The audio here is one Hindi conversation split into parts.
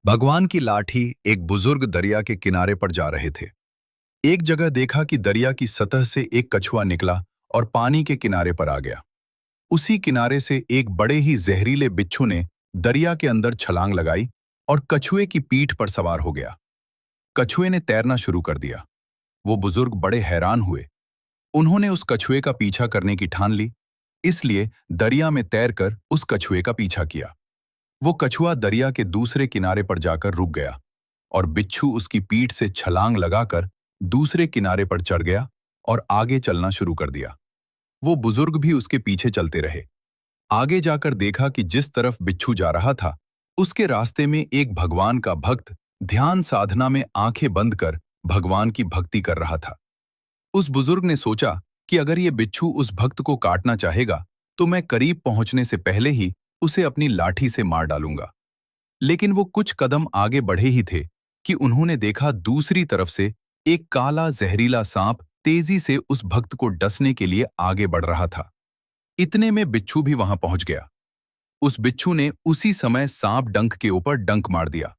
भगवान की लाठी एक बुजुर्ग दरिया के किनारे पर जा रहे थे। एक जगह देखा कि दरिया की सतह से एक कछुआ निकला और पानी के किनारे पर आ गया। उसी किनारे से एक बड़े ही जहरीले बिच्छू ने दरिया के अंदर छलांग लगाई और कछुए की पीठ पर सवार हो गया। कछुए ने तैरना शुरू कर दिया। वो बुजुर्ग बड़े हैरान हुए। उन्होंने उस कछुए का पीछा करने की ठान ली, इसलिए दरिया में तैरकर उस कछुए का पीछा किया। वो कछुआ दरिया के दूसरे किनारे पर जाकर रुक गया और बिच्छू उसकी पीठ से छलांग लगाकर दूसरे किनारे पर चढ़ गया और आगे चलना शुरू कर दिया। वो बुजुर्ग भी उसके पीछे चलते रहे। आगे जाकर देखा कि जिस तरफ बिच्छू जा रहा था, उसके रास्ते में एक भगवान का भक्त ध्यान साधना में आंखें बंद कर भगवान की भक्ति कर रहा था। उस बुजुर्ग ने सोचा कि अगर ये बिच्छू उस भक्त को काटना चाहेगा, तो मैं करीब पहुंचने से पहले ही उसे अपनी लाठी से मार डालूंगा। लेकिन वो कुछ कदम आगे बढ़े ही थे कि उन्होंने देखा दूसरी तरफ से एक काला जहरीला सांप तेजी से उस भक्त को डसने के लिए आगे बढ़ रहा था। इतने में बिच्छू भी वहां पहुंच गया। उस बिच्छू ने उसी समय सांप डंक के ऊपर डंक मार दिया,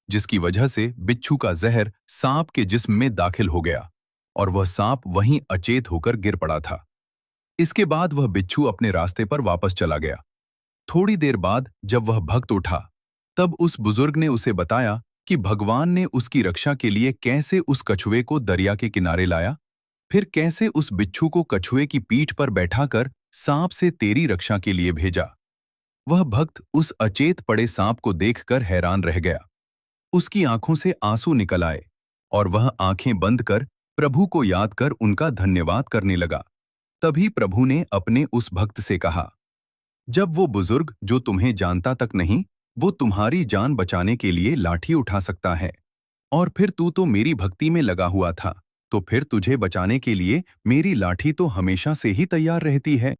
जिसकी वजह से बिच्छू का जहर सांप के जिस्म में दाखिल हो गया और वह सांप वहीं अचेत होकर गिर पड़ा था। इसके बाद वह बिच्छू अपने रास्ते पर वापस चला गया। थोड़ी देर बाद जब वह भक्त उठा, तब उस बुजुर्ग ने उसे बताया कि भगवान ने उसकी रक्षा के लिए कैसे उस कछुए को दरिया के किनारे लाया, फिर कैसे उस बिच्छू को कछुए की पीठ पर बैठाकर सांप से तेरी रक्षा के लिए भेजा। वह भक्त उस अचेत पड़े सांप को देखकर हैरान रह गया। उसकी आंखों से आंसू निकल आए और वह आंखें बंद कर प्रभु को याद कर उनका धन्यवाद करने लगा। तभी प्रभु ने अपने उस भक्त से कहा, जब वो बुजुर्ग जो तुम्हें जानता तक नहीं, वो तुम्हारी जान बचाने के लिए लाठी उठा सकता है, और फिर तू तो मेरी भक्ति में लगा हुआ था, तो फिर तुझे बचाने के लिए मेरी लाठी तो हमेशा से ही तैयार रहती है।